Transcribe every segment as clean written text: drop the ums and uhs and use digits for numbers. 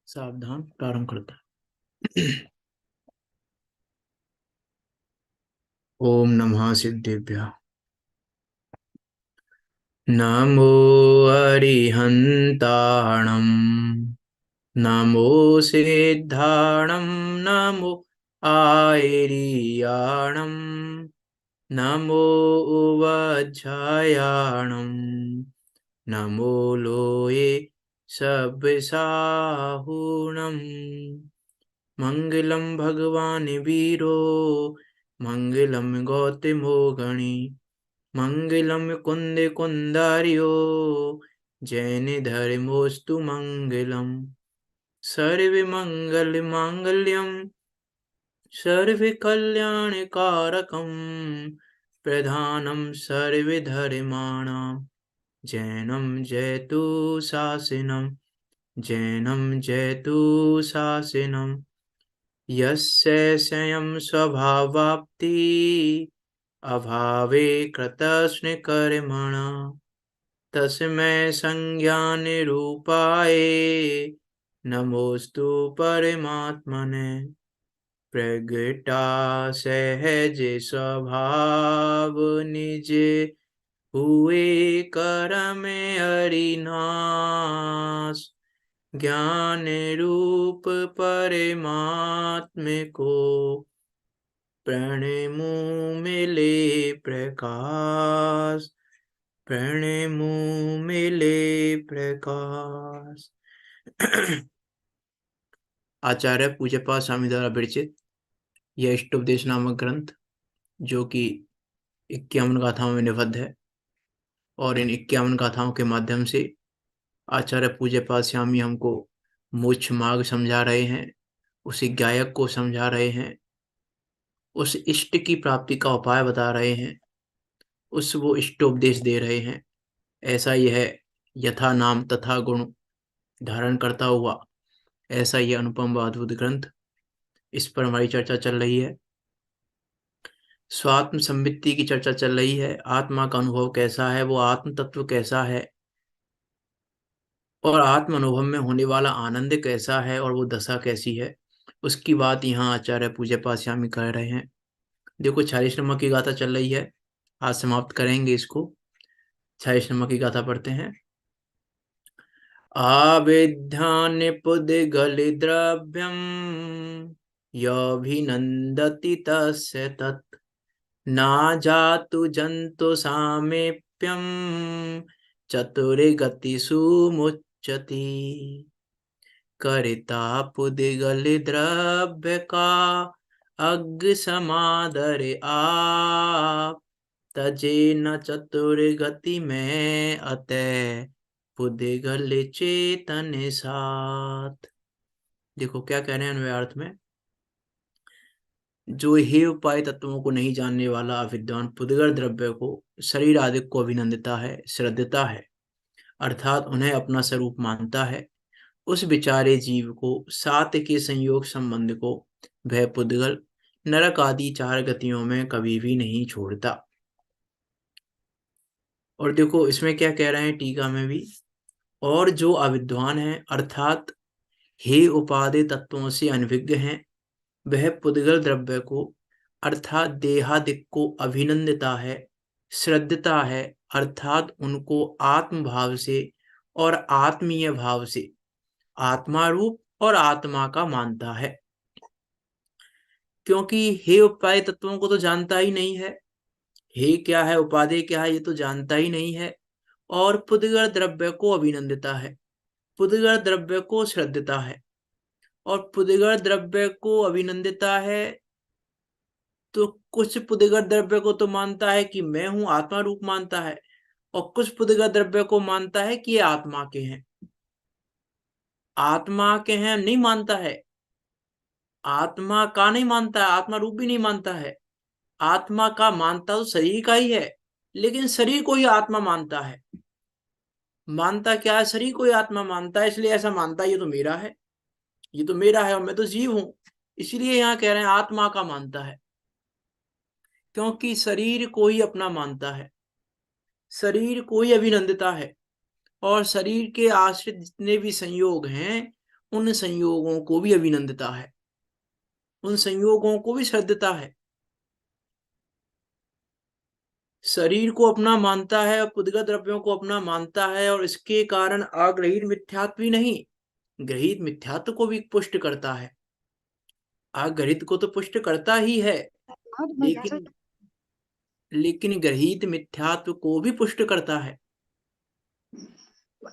सावधान प्रारंभ करता है। ओम नमः सिद्धेभ्यः। नमो अरिहन्ताणं नमो सिद्धाणं नमो आयर्याणं नमो उवज्झायाणं नमो लोये सब्बसाहुणम्। मंगलम भगवान वीरो मंगलम गौतमो गणी मंगलम कुंद कुंदार्यो जैन धर्मोस्तु मंगलम। सर्व मंगल मांगल्यम सर्व कल्याण कारकम प्रधानम सर्व धर्माणां जैनम जयतु शासनम जैनम जयतु शासनम। यस्य स्वयं स्वभावाप्ति अभावे कृतस्नकर्मणा तस्मै संज्ञानिरूपाय नमोस्तु परमात्मने। प्रगटा सहज स्वभाव निज हुए करम हरिनाश ज्ञान रूप परमात्म को प्रणमु मिले प्रकाश प्रणमु मिले प्रकाश। आचार्य पूज्यपाद स्वामी द्वारा विरचित यह इष्टोपदेश नामक ग्रंथ जो कि 51 गाथाओं में निबद्ध है और इन 51 गाथाओं के माध्यम से आचार्य पूज्यपाद स्वामी हमको मोक्ष मार्ग समझा रहे हैं, उसी गायक को समझा रहे हैं, उस इष्ट की प्राप्ति का उपाय बता रहे हैं, उस वो इष्टोपदेश दे रहे हैं। ऐसा यह यथा नाम तथा गुण धारण करता हुआ ऐसा यह अनुपम व अद्भुत ग्रंथ, इस पर हमारी चर्चा चल रही है। स्वात्म संवित्ति की चर्चा चल रही है। आत्मा का अनुभव कैसा है, वो आत्म तत्व कैसा है और आत्म अनुभव में होने वाला आनंद कैसा है और वो दशा कैसी है, उसकी बात यहाँ आचार्य पूज्यपाद स्वामी कर रहे हैं। देखो 46 नंबर की गाथा चल रही है, आज समाप्त करेंगे इसको। 46 नंबर की गाथा पढ़ते हैं। आविद्यान पुद्गल द्रव्यम योभिनंदति तस्य तत् ना जातु जंतु सामेप्यम चतुर्गतिषु मुच्यति। करिता पुद्गल द्रव्य का अग्ग समादर आप तजे न चतुर्गति में अतः पुद्गल चेतन साथ। देखो क्या कह रहे हैं अन्वयार्थ में। जो हे उपाय तत्वों को नहीं जानने वाला अविद्वान पुद्गल द्रव्य को शरीर आदि को अभिनंदिता है, श्रद्धता है, अर्थात उन्हें अपना स्वरूप मानता है, उस विचारे जीव को सात के संयोग संबंध को वह पुद्गल नरक आदि 4 गतियों में कभी भी नहीं छोड़ता। और देखो इसमें क्या कह रहे हैं टीका में भी, और जो अविद्वान है अर्थात हे उपादेय तत्वों से अनभिज्ञ हैं, वह पुद्गल द्रव्य को अर्थात देहादिक को अभिनंदिता है, श्रद्धता है, अर्थात उनको आत्म भाव से और आत्मीय भाव से आत्मा रूप और आत्मा का मानता है। क्योंकि हे उपादेय तत्वों को तो जानता ही नहीं है, हे क्या है उपादेय क्या है ये तो जानता ही नहीं है, और पुद्गल द्रव्य को अभिनंदिता है, पुद्गल द्रव्य को श्रद्धता है, और पुद्गल द्रव्य को अभिनंदिता है तो कुछ पुद्गल द्रव्य को तो मानता है कि मैं हूं, आत्मा रूप मानता है, और कुछ पुद्गल द्रव्य को मानता है कि ये आत्मा के हैं। आत्मा के हैं नहीं मानता है, आत्मा का नहीं मानता है, आत्मा रूप भी नहीं मानता है। आत्मा का मानता तो शरीर का ही है, लेकिन शरीर को ही आत्मा मानता है। मानता क्या है, शरीर को ही आत्मा मानता है, इसलिए ऐसा मानता है ये तो मेरा है, ये तो मेरा है और मैं तो जीव हूं। इसलिए यहां कह रहे हैं आत्मा का मानता है, क्योंकि शरीर को ही अपना मानता है, शरीर को ही अभिनंदिता है, और शरीर के आश्रित जितने भी संयोग हैं उन संयोगों को भी अभिनंदता है, उन संयोगों को भी श्रद्धता है। शरीर को अपना मानता है और पुद्गत द्रव्यों को अपना मानता है, और इसके कारण अग्रहित मिथ्यात्व ही नहीं, ग्रहित मिथ्यात्व को भी पुष्ट करता है। अग्रहित को तो पुष्ट करता ही है, लेकिन ग्रहित मिथ्यात्व को भी पुष्ट करता है।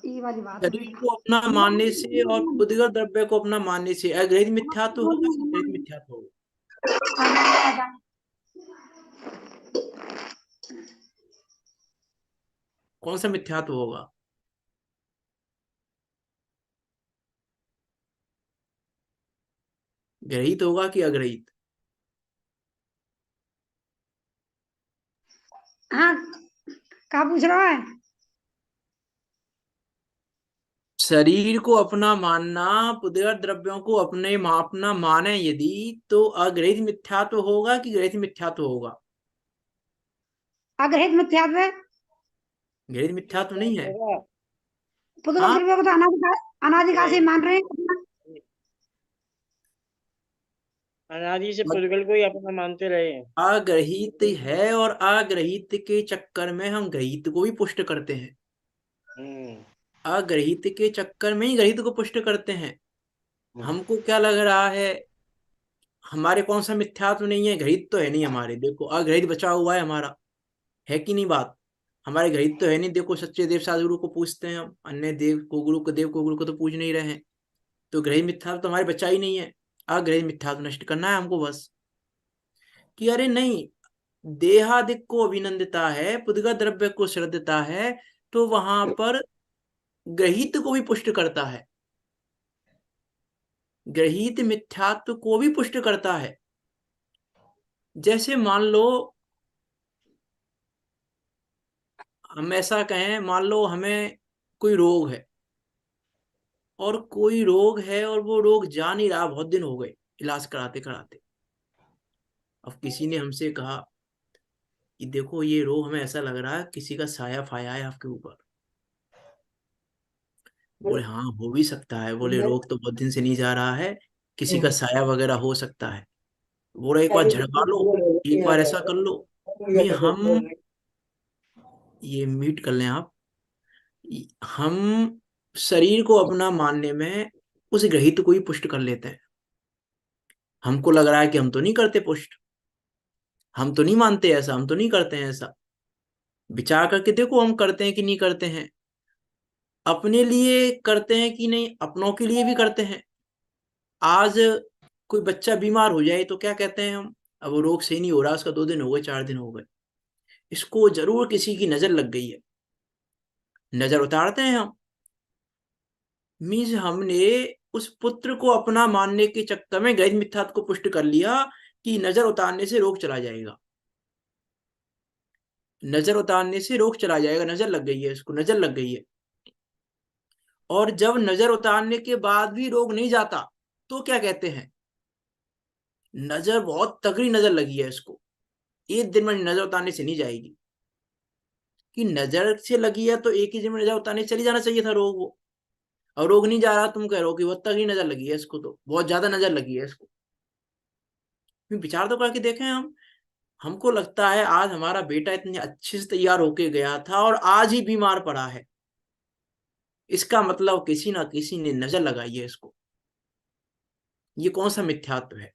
ये वाली बात है। शरीर को अपना मानने से और पुद्गत द्रव्य को अपना मानने से अग्रहित मिथ्यात्व होगा कि ग्रहित मिथ्यात्व होगा? कौन सा मिथ्यात्व होगा? ग्रहित होगा कि अग्रहित? हाँ, क्या पूछ रहा है? शरीर को अपना मानना, पुद्गत द्रव्यों को अपने मापना माने यदि, तो अग्रहित मिथ्यात्व होगा कि ग्रहित मिथ्यात्व होगा? अग्रहित मिथ्यात्व है। ग्रहित मिथ्यात्व नहीं है। पुद्गल हाँ, द्रव्य को तो अनादिकाल से मान रहे हैं। अनादि से पुद्गल को ही अपना मानते रहे हैं। अग्रहित है, और अग्रहित के चक्कर में हम ग्रहित को भी पुष्ट करते हैं। अग्रहित के चक्कर में ही ग्रहित को पुष्ट करते हैं। हमको क्या लग रहा है, हमारे कौन सा मिथ्यात्व नहीं है? ग्रहित तो है नहीं हमारे, देखो अग्रहित बचा हुआ है हमारा, है कि नहीं बात? हमारे ग्रहित तो है नहीं, देखो सच्चे देव साधुगुरु को पूछते हैं हम, अन्य देव को गुरु को तो पूछ नहीं रहे हैं, तो ग्रहित मिथ्यात्व तो हमारे बचा ही नहीं है। अग्रहित मिथ्यात्व नष्ट करना है हमको बस, कि अरे नहीं, देहादिक को अभिनंदिता है, पुद्गत द्रव्य को श्रद्धता है, तो वहां पर ग्रहित को भी पुष्ट करता है, ग्रहित मिथ्यात्व को भी पुष्ट करता है। जैसे मान लो हम ऐसा कहें, मान लो हमें कोई रोग है, और कोई रोग है और वो रोग जा नहीं रहा, बहुत दिन हो गए इलाज कराते कराते। अब किसी ने हमसे कहा कि देखो ये रोग हमें ऐसा लग रहा है किसी का साया फाया है आपके ऊपर। बोले हाँ हो भी सकता है, बोले रोग तो बहुत दिन से नहीं जा रहा है, किसी का साया वगैरह हो सकता है। बोले एक बार झड़का लो, एक बार ऐसा कर लो। मैं हम ये म्यूट कर लें आप। हम शरीर को अपना मानने में उस ग्रहित को ही पुष्ट कर लेते हैं। हमको लग रहा है कि हम तो नहीं करते पुष्ट, हम तो नहीं मानते ऐसा, हम तो नहीं करते हैं ऐसा। विचार करके देखो हम करते हैं कि नहीं करते हैं, अपने लिए करते हैं कि नहीं, अपनों के लिए भी करते हैं। आज कोई बच्चा बीमार हो जाए तो क्या कहते हैं हम, अब वो रोग सही नहीं हो रहा, उसका 2 दिन हो गए, 4 दिन हो गए, इसको जरूर किसी की नजर लग गई है, नजर उतारते हैं हम। मीन्स हमने उस पुत्र को अपना मानने के चक्कर में गैर मिथ्यात्व को पुष्ट कर लिया कि नजर उतारने से रोग चला जाएगा, नजर उतारने से रोग चला जाएगा, नजर लग गई है, इसको नजर लग गई है। और जब नजर उतारने के बाद भी रोग नहीं जाता, तो क्या कहते हैं, नजर बहुत तगड़ी नजर लगी है इसको, एक दिन में नजर उतारने से नहीं जाएगी। कि नजर से लगी है तो एक ही दिन में नजर उतारने चली जाना चाहिए था रोग वो, और रोग नहीं जा रहा, तुम कह रहे हो कि बहुत तगड़ी नजर लगी है इसको, तो बहुत ज्यादा नजर लगी है इसको। विचार तो करके देखें हम, हमको लगता है आज हमारा बेटा इतने अच्छे से तैयार होके गया था और आज ही बीमार पड़ा है, इसका मतलब किसी ना किसी ने नजर लगाई है इसको। ये कौन सा मिथ्यात्व है?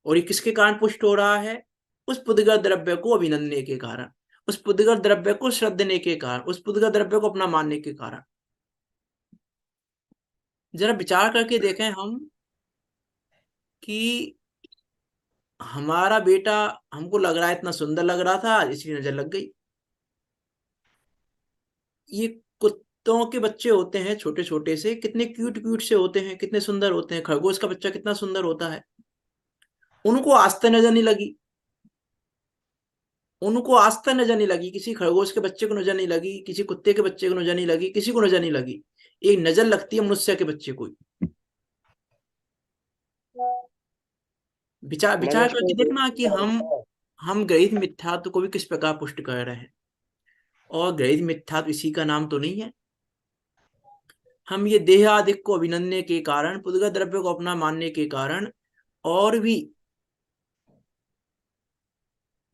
और ये किसके कारण पुष्ट हो रहा है? उस पुद्गत द्रव्य को अभिनंदने के कारण, उस पुद्गत द्रव्य को श्रद्धने के कारण, उस पुद्गत द्रव्य को अपना मानने के कारण। जरा विचार करके देखें हम कि हमारा बेटा, हमको लग रहा है इतना सुंदर लग रहा था, इसलिए नजर लग गई। ये कुत्तों के बच्चे होते हैं छोटे छोटे से, कितने क्यूट क्यूट से होते हैं, कितने सुंदर होते हैं, खरगोश का बच्चा कितना सुंदर होता है, उनको आज तक नजर नहीं लगी, उनको आज तक नजर नहीं लगी, किसी खरगोश के बच्चे को नजर नहीं लगी, किसी कुत्ते के बच्चे को नजर नहीं लगी, किसी को नजर नहीं लगी। एक नजर लगती है मनुष्य के बच्चे को। विचार विचार करके देखना कि हम ग्रहित मिथ्यात्व को भी किस प्रकार पुष्ट कर रहे हैं। और ग्रहित मिथ्यात्व इसी का नाम तो नहीं है। हम ये देहादिक को अभिनंदने के कारण, पुद्गल द्रव्य को अपना मानने के कारण, और भी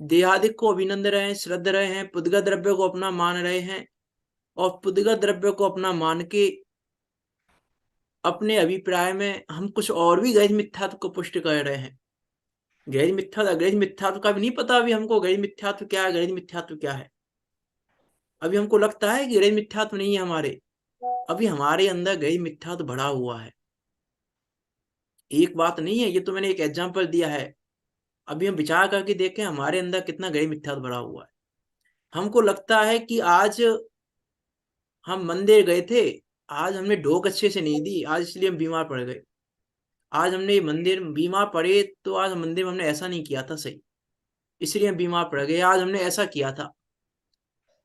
देहादिक को अभिनंद रहे हैं, श्रद्ध रहे हैं, पुद्गल द्रव्य को अपना मान रहे हैं, और पुद्गल द्रव्य को अपना मान के अपने अभिप्राय में हम कुछ और भी गैर मिथ्यात्व को पुष्ट कर रहे हैं। गैर मिथ्यात्व का भी नहीं पता अभी हमको, गैर मिथ्यात्व क्या है, गैर मिथ्यात्व क्या है। अभी हमको लगता है कि गैर मिथ्यात्व नहीं है हमारे, अभी हमारे अंदर गैर मिथ्यात्व भरा हुआ है। एक बात नहीं है, ये तो मैंने एक एग्जाम्पल दिया है। अभी हम विचार करके देखें हमारे अंदर कितना गैर मिथ्यात्व भरा हुआ है। हमको लगता है कि आज हम मंदिर गए थे, आज हमने ढोक अच्छे से नहीं दी, आज इसलिए हम बीमार पड़ गए। आज हमने मंदिर बीमार पड़े तो आज मंदिर में हमने ऐसा नहीं किया था सही, इसलिए हम बीमार पड़ गए। आज हमने ऐसा किया था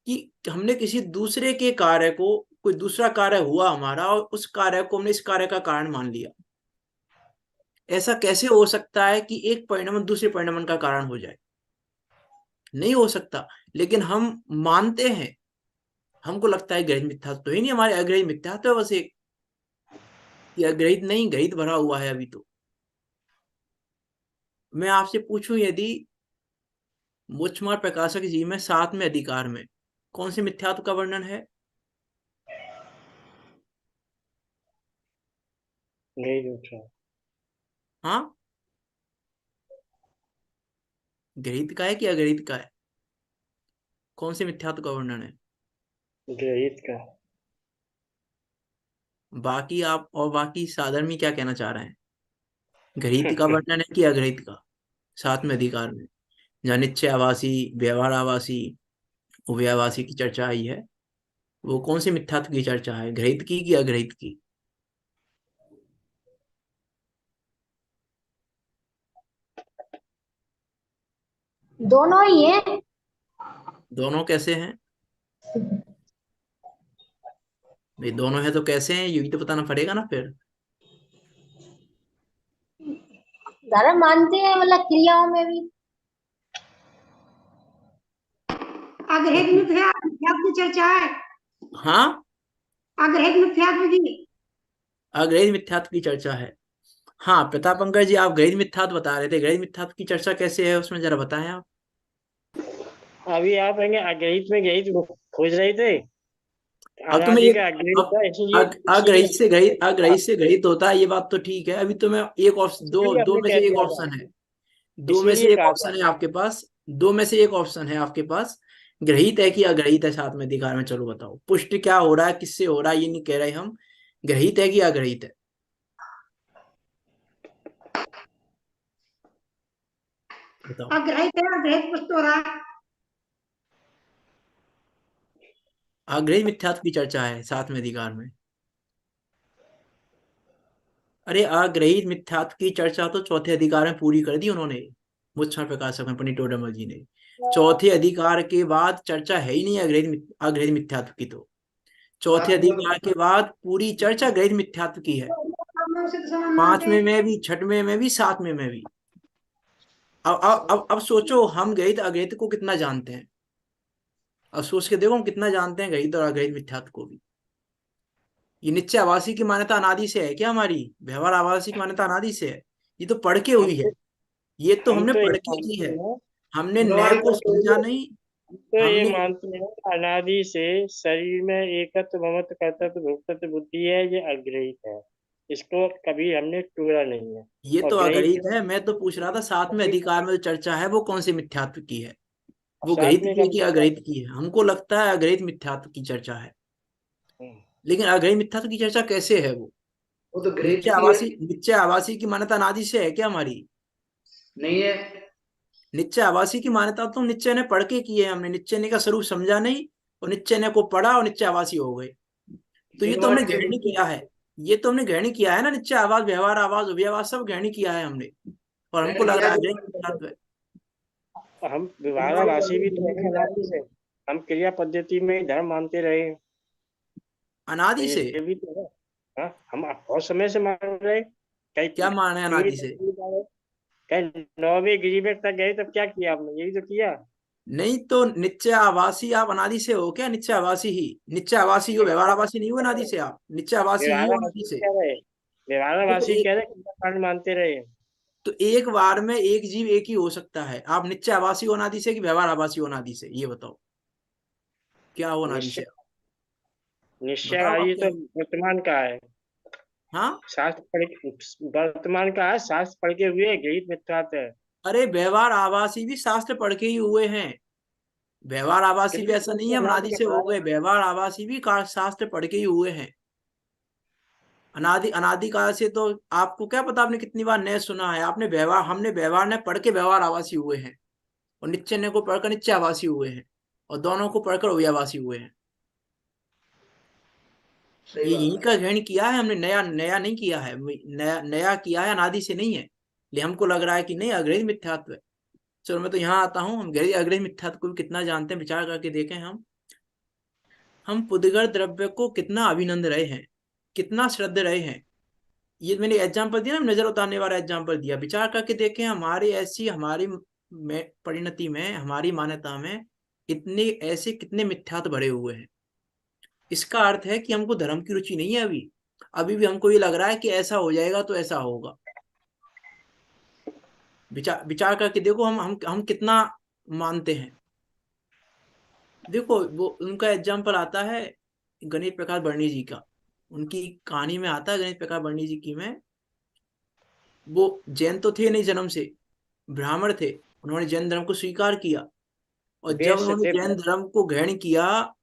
कि हमने किसी दूसरे के कार्य को, कोई दूसरा कार्य हुआ हमारा और उस कार्य को हमने इस कार्य का कारण मान लिया। ऐसा कैसे हो सकता है कि एक परिणाम दूसरे परिणाम का कारण हो जाए? नहीं हो सकता, लेकिन हम मानते हैं। हमको लगता है ग्रहित मिथ्यात्व तो ही नहीं, हमारे अग्रहित मिथ्यात्व है बस एक, ये अग्रहित नहीं ग्रहित भरा हुआ है अभी तो। मैं आपसे पूछूं, यदि मूछमार प्रकाशक जी में 7वें अधिकार में कौन से मिथ्यात्व का वर्णन है? हाँ, ग्रहित का है कि अग्रहित का है? कौन से मिथ्यात्व का वर्णन है? ग्रहित का। बाकी आप और बाकी साधर्मी क्या कहना चाह रहे हैं? ग्रहित का वर्णन है कि अग्रहित का? 7वें अधिकार में जहाँ निश्चय आवासी, व्यवहार आवासी, उभयावासी की चर्चा आई है, वो कौन से मिथ्यात्व की चर्चा है, ग्रहित की कि अग्रहित की? दोनों ही है। दोनों कैसे हैं भाई? दोनों है तो कैसे हैं, ये भी तो बताना पड़ेगा ना फिर। धर्म मानते हैं मतलब क्रियाओं में भी। अग्रहित मिथ्यात्व की चर्चा है। हाँ, अग्रहित मिथ्यात्व की। अग्रहित मिथ्यात्व की चर्चा है। हाँ प्रतापंकर जी, आप ग्रहित मिथ्यात्व बता रहे थे, ग्रहित मिथ्यात्व की चर्चा कैसे है उसमें जरा बताएं आप। अभी आप हैं अग्रहित में ग्रहित खोज रहे थे। अब तो मैं अनादि एक का अग्रहित अब था, इसीलिए अग्रहित से ग्रहित, था। अग्रहित से ग्रहित होता है, ये बात तो ठीक है। अभी तो मैं एक ऑप्शन, दो इसीलिए दो हमने में कह से एक दिया था, ऑप्शन है, दो में इसीलिए से एक कहा था। ऑप्शन है आपके पास, दो में से एक ऑप्शन है आपके पास, ग्रहित है कि अग्रहित है 7वें अधिकार में। चलो बताओ, पुष्ट क्या हो रहा है, किससे हो रहा है, ये नहीं कह रहे हम, ग्रहित है कि अग्रहित है, बताओ। अग्रहित है, अग्रहित पुष्ट हो रहा है। अग्रहित मिथ्यात्व की चर्चा है 7वें अधिकार में। अरे अग्रहित मिथ्यात्व की चर्चा तो चौथे अधिकार में पूरी कर दी उन्होंने, मुच्छर प्रकाशक में पंडित टोडरमल जी ने। चौथे अधिकार के बाद चर्चा है ही नहीं अग्रहित मिथ्यात्व की तो। चौथे अधिकार के बाद पूरी चर्चा ग्रहित मिथ्यात्व की है, हम उसे तो समान मानते 5वें हैं। में भी, 6वें में भी, 7वें में भी। अब सोचो हम ग्रहित अग्रहित को कितना जानते हैं। अब सोच के देखो हम कितना जानते हैं ग्रहित और अग्रहित मिथ्यात्व को भी। ये निश्चय आवासी की मान्यता अनादि से है क्या हमारी? व्यवहार आवासी की मान्यता अनादि से है, ये तो पढ़ के हम हुई है, तो ये तो हम हमने तो ये पढ़ के की मानते है। हैं हमने न्याय को समझा नहीं। तो ये हमने मानते हैं कि अनादि से शरीर में एकत्व ममत्व कर्तव्य भोक्तव्य बुद्धि है, ये अग्रहित है। इसको कभी हमने टूरा नहीं है। ये और तो ग्रहित अग्रहित है। मैं तो पूछ रहा था 7वें अधिकार में जो चर्चा है वो कौन से मिथ्यात्व की है, वो साथ ग्रहित में की का है कि अग्रहित की है? हमको लगता है अग्रहित मिथ्यात्व की चर्चा है। लेकिन अग्रहित मिथ्यात्व की चर्चा कैसे है? वो तो ग्रहित की है। निश्चय आवासी की मान्यता अनादि से है क्या हमारी? नहीं है। निश्चय आवासी की मान्यता तो निश्चय ने पढ़ के की है, हमने निश्चय ने का स्वरूप समझा नहीं और निश्चय ने को पढ़ा और निश्चय आवासी हो गए। तो ये तो हमने ग्रहण किया है, ये तो हमने ग्रहण किया है ना, निश्चय आवास, व्यवहार आवास, उभयावास सब ग्रहण किया है हमने, और हमको लग रहा है अग्रहित मिथ्यात्व है। हम विभागाभासी भी तो है अनादि से। हम क्रिया पद्धति में ही धर्म मानते रहे हैं, तो अनादि से ये भी तो है। हाँ, हम बहुत समय से मान रहे हैं। कई क्या माने टीवी अनादि से? कई 9वीं गिरी में तक गए, तब क्या किया आपने? यही तो किया। नहीं तो निश्चय आभासी आप अनादि से हो क्या? निश्चय आभासी ही, निश्चय आभासी हो, व्यवहार आभासी नहीं हो अनादि से, आप निश्चय आभासी ही हो अनादि व्यवहाराभासी से। कह रहे, देखो व्यवहाराभासी कह रहे क्रियाकांड मानते रहे। तो एक बार में एक जीव एक ही हो सकता है। आप निश्चय आभासी हो अनादि से कि व्यवहार आभासी हो अनादि से, ये बताओ क्या हो अनादि निश्चय से? बताओ आप निश्चयवादी क्या तो हो? वर्तमान का है, हाँ, शास्त्र वर्तमान का है, शास्त्र पढ़ के हुए गृहीत मिथ्यात्व है। अरे व्यवहार आभासी भी शास्त्र पढ़ के ही हुए हैं। व्यवहार आभासी भी कितने ऐसा नहीं है कितने हम नाम अनादि के से हो पढ़ा गए, व्यवहार आभासी भी शास्त्र पढ़ के ही हुए हैं। अनादि अनादि काल से तो आपको क्या पता, आपने कितनी बार नए सुना है? आपने व्यवहार, हमने व्यवहार ने पढ़ के व्यवहार आभासी हुए हैं, और निश्चय ने को पढ़कर निश्चय आभासी हुए हैं, और दोनों को पढ़कर अव्यवासी हुए हैं। सही ये बात यही है। का ग्रहण किया है हमने, नया नया नहीं किया है, नया नया किया है, अनादि से नहीं है। ले हमको लग रहा है कि नहीं अग्रही मिथ्यात्व है। चलो मैं तो यहाँ आता हूँ, हम गहरी अग्रही मिथ्यात्व को भी कितना जानते हैं, विचार करके देखें। हम पुद्गल द्रव्य को कितना अभिनंद रहे हैं, कितना श्रद्ध रहे हैं। ये मैंने एग्जाम्पल दिया ना, नजर उतारने वाला एग्जाम्पल दिया। विचार करके देखें, हमारे ऐसी हमारी में परिणति में, हमारी मान्यता में इतने ऐसे कितने मिथ्यात्व भरे हुए हैं। इसका अर्थ है कि हमको धर्म की रुचि नहीं है अभी। अभी भी हमको ये लग रहा है कि ऐसा हो जाएगा तो ऐसा होगा। विचार विचार करके देखो, हम कितना मानते हैं। देखो वो उनका एग्जाम्पल आता है गणेश प्रकाश वर्णी जी का। उनकी कहानी में आता है गणेश प्रकाश वर्णी जी की में, वो जैन तो थे नहीं जन्म से, ब्राह्मण थे। उन्होंने जैन धर्म को स्वीकार किया, और जब वैश्य उन्होंने थे। जैन धर्म को ग्रहण किया,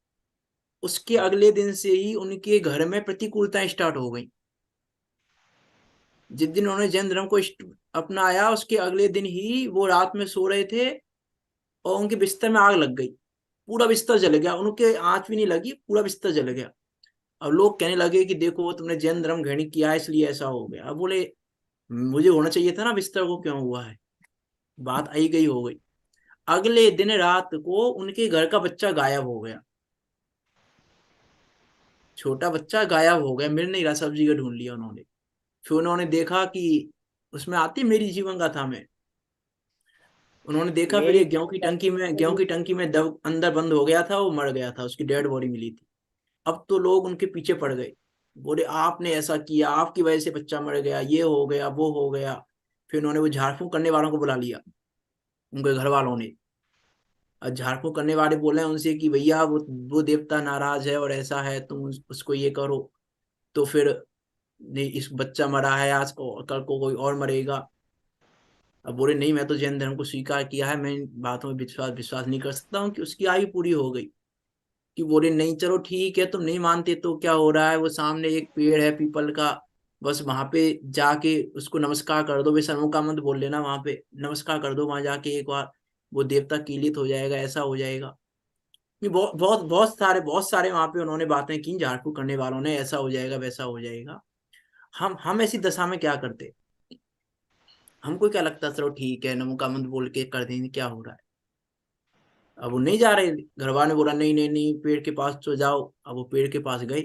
उसके अगले दिन से ही उनके घर में प्रतिकूलताएं स्टार्ट हो गई। जिस दिन उन्होंने जैन धर्म को अपनाया, उसके अगले दिन ही वो रात में सो रहे थे और उनके बिस्तर में आग लग गई। पूरा बिस्तर जल गया, उनके आंच भी नहीं लगी, पूरा बिस्तर जल गया। अब लोग कहने लगे कि देखो तुमने जैन धर्म ग्रहण किया है इसलिए ऐसा हो गया। अब बोले मुझे होना चाहिए था ना, बिस्तर को क्यों हुआ है? बात आई गई हो गई। अगले दिन रात को उनके घर का बच्चा गायब हो गया। छोटा बच्चा गायब हो गया, मिल नहीं रहा, सब जगह ढूंढ लिया उन्होंने। फिर उन्होंने देखा कि उसमें आती मेरी जीवन गाथा में, उन्होंने देखा फिर मेरी ये गेहूं की टंकी में दब अंदर बंद हो गया था, वो मर गया था, उसकी डेड बॉडी मिली थी। अब तो लोग उनके पीछे पड़ गए, बोले आपने ऐसा किया, आपकी वजह से बच्चा मर गया, ये हो गया वो हो गया। फिर उन्होंने वो झाड़ फूक करने वालों को बुला लिया, उनके घर वालों ने। और झाड़ फूक करने वाले बोले उनसे कि भैया वो देवता नाराज है और ऐसा है, तुम उसको ये करो। तो फिर नहीं, इस बच्चा मरा है, आज को कल को कोई और मरेगा। अब बोले नहीं, मैं तो जैन धर्म को स्वीकार किया है, मैं इन बातों में विश्वास विश्वास नहीं कर सकता हूँ, कि उसकी आयु पूरी हो गई। कि बोले नहीं चलो ठीक है, तुम नहीं मानते तो क्या हो रहा है, वो सामने एक पेड़ है पीपल का, बस वहां पे जाके उसको नमस्कार कर दो, बेशर्मों का मत बोल लेना, वहां पे नमस्कार कर दो, वहां जाके एक बार, वो देवता कीलित हो जाएगा, ऐसा हो जाएगा। ये बहुत बहुत बहुत सारे वहां पे उन्होंने बातें की झाड़ फूक करने वालों ने, ऐसा हो जाएगा वैसा हो जाएगा। हम ऐसी दशा में क्या करते? हमको क्या लगता, चलो ठीक है नमो का मंत्र बोल के कर देंगे, क्या हो रहा है। अब वो नहीं जा रहे, घर वाले ने बोला नहीं नहीं नहीं, पेड़ के पास तो जाओ। अब वो पेड़ के पास गए,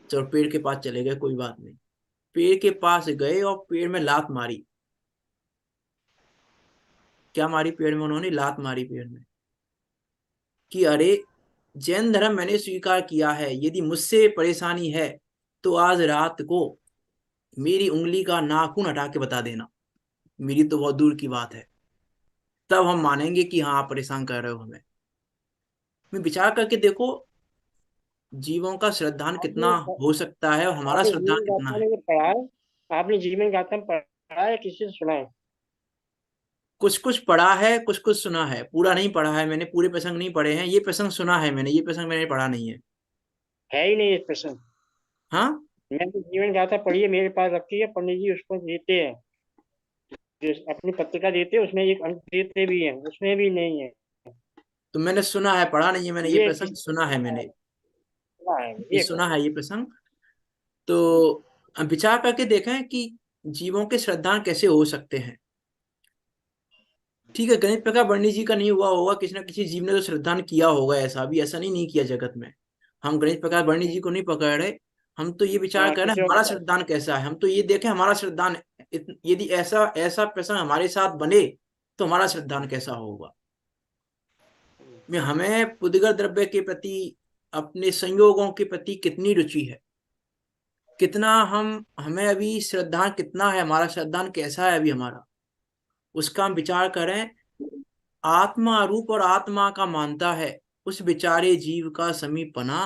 चलो पेड़ के पास चले गए, कोई बात नहीं। पेड़ के पास गए और पेड़ में लात मारी। क्या मारी पेड़ में? उन्होंने लात मारी पेड़ में, कि अरे जैन धर्म मैंने स्वीकार किया है, यदि मुझसे परेशानी है तो आज रात को मेरी उंगली का नाखून हटा के बता देना, मेरी तो बहुत दूर की बात है, तब हम मानेंगे कि हाँ आप परेशान कर रहे हो हमें। मैं विचार करके देखो, जीवों का श्रद्धान कितना आपने हो सकता है और हमारा आपने श्रद्धान जीवन कितना गाथा है। में ये पढ़ा है? आपने जीवन गाथा में पढ़ा है, किसी से सुना है? कुछ कुछ पढ़ा है, कुछ कुछ सुना है, पूरा नहीं पढ़ा है मैंने, पूरे प्रसंग नहीं पढ़े हैं। ये प्रसंग सुना है मैंने, ये प्रसंग मैंने पढ़ा नहीं है। है ही नहीं ये प्रश्न। हाँ, मैंने तो जीवन गाथा पढ़ी है, मेरे पास रखी है, पंडित जी उसको देते हैं, जो अपनी पत्रिका देते हैं उसमें एक अंक देते भी हैं, उसमें भी नहीं है। तो मैंने सुना है, पढ़ा नहीं है मैंने, ये ये प्रसंग किसी सुना है मैंने, सुना है ये ये सुना है ये प्रसंग। तो अब विचार करके देखें कि जीवों के श्रद्धान कैसे हो सकते हैं। ठीक है, गणेश प्रकार वर्णी जी का नहीं हुआ होगा, किसी ना किसी जीव ने तो श्रद्धान किया होगा, ऐसा भी ऐसा नहीं किया जगत में। हम गणेश प्रकार वर्णी जी को नहीं पकड़ रहे, हम तो ये विचार हाँ, कर रहे किसी हैं हमारा और श्रद्धान कैसा है। हम तो ये देखें हमारा श्रद्धान, यदि ऐसा ऐसा प्रसंग हमारे साथ बने तो हमारा श्रद्धान कैसा होगा। में हमें पुद्गल द्रव्य के प्रति, अपने संयोगों के प्रति कितनी रुचि है, कितना हमें अभी श्रद्धा कितना है, हमारा श्रद्धान कैसा है अभी हमारा, उसका हम विचार करें। आत्मा रूप और आत्मा का मानता है, उस विचारे जीव का समीपना,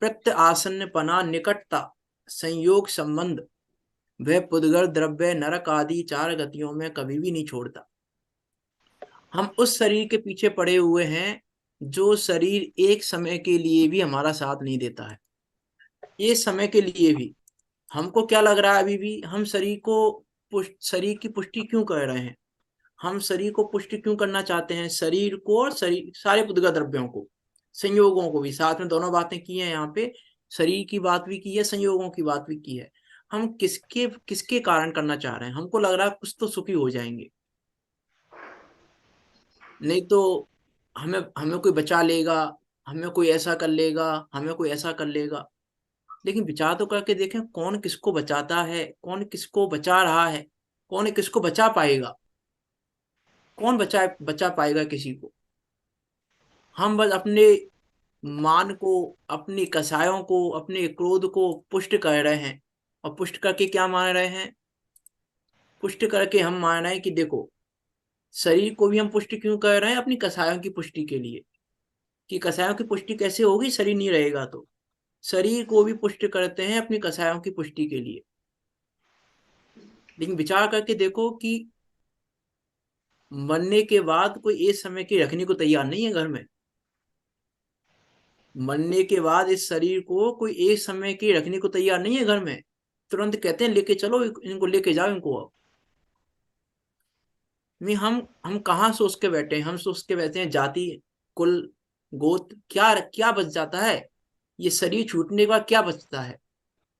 प्रत्य आसन्नपना, निकटता, संयोग संबंध, वह पुद्गल द्रव्य नरक आदि 4 गतियों में कभी भी नहीं छोड़ता। हम उस शरीर के पीछे पड़े हुए हैं जो शरीर एक समय के लिए भी हमारा साथ नहीं देता है। ये समय के लिए भी हमको क्या लग रहा है, अभी भी हम शरीर की पुष्टि क्यों कर रहे हैं, हम शरीर को पुष्टि क्यों करना चाहते हैं, शरीर को और शरीर सारे पुद्गल द्रव्यों को, संयोगों को भी, साथ में दोनों बातें की हैं यहाँ पे, शरीर की बात भी की है, संयोगों की बात भी की है। हम किसके किसके कारण करना चाह रहे हैं, हमको लग रहा है कुछ तो सुखी हो जाएंगे, नहीं तो हमें हमें कोई बचा लेगा, हमें कोई ऐसा कर लेगा, हमें कोई ऐसा कर लेगा। लेकिन विचार तो करके देखें, कौन किसको बचाता है, कौन किसको बचा रहा है, कौन किसको बचा पाएगा, कौन बचा पाएगा किसी को। हम बस अपने मान को, अपनी कसायों को, अपने क्रोध को पुष्ट कर रहे हैं, और पुष्ट करके क्या मान रहे हैं, पुष्ट करके हम मान रहे हैं कि देखो, शरीर को भी हम पुष्टि क्यों कर रहे हैं, अपनी कसायों की पुष्टि के लिए, कि कसायों की पुष्टि कैसे होगी, शरीर नहीं रहेगा तो। शरीर को भी पुष्ट करते हैं अपनी कसायों की पुष्टि के लिए। लेकिन विचार करके देखो कि मरने के बाद कोई एक समय की रखने को तैयार नहीं है घर में। मरने के बाद इस शरीर को कोई एक समय की रखने को तैयार नहीं है घर में, तुरंत कहते हैं लेके चलो, इनको लेके जाओ इनको। अब नहीं, हम कहाँ सोच के बैठे हैं, हम सोच के बैठे हैं जाति, कुल, गोत्र, क्या क्या बच जाता है, ये शरीर छूटने के बाद क्या बचता है,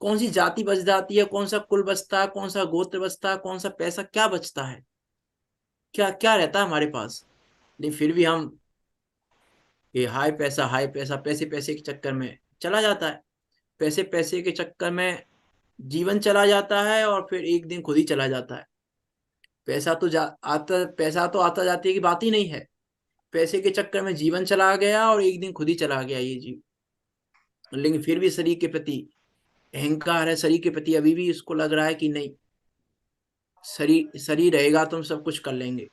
कौन सी जाति बच जाती है, कौन सा कुल बचता है, कौन सा गोत्र बचता है, कौन सा पैसा क्या बचता है, क्या क्या रहता है हमारे पास। लेकिन फिर भी हम ये हाई पैसा, हाई पैसा, पैसे पैसे के चक्कर में चला जाता है, पैसे पैसे के चक्कर में जीवन चला जाता है, और फिर एक दिन खुद ही चला जाता है। पैसा तो आता जाती है की बात ही नहीं है, पैसे के चक्कर में जीवन चला गया और एक दिन खुद ही चला गया ये जीव। लेकिन फिर भी शरीर के प्रति अहंकार है, शरीर के प्रति अभी भी इसको लग रहा है कि नहीं, शरीर शरीर रहेगा तो हम सब कुछ कर लेंगे,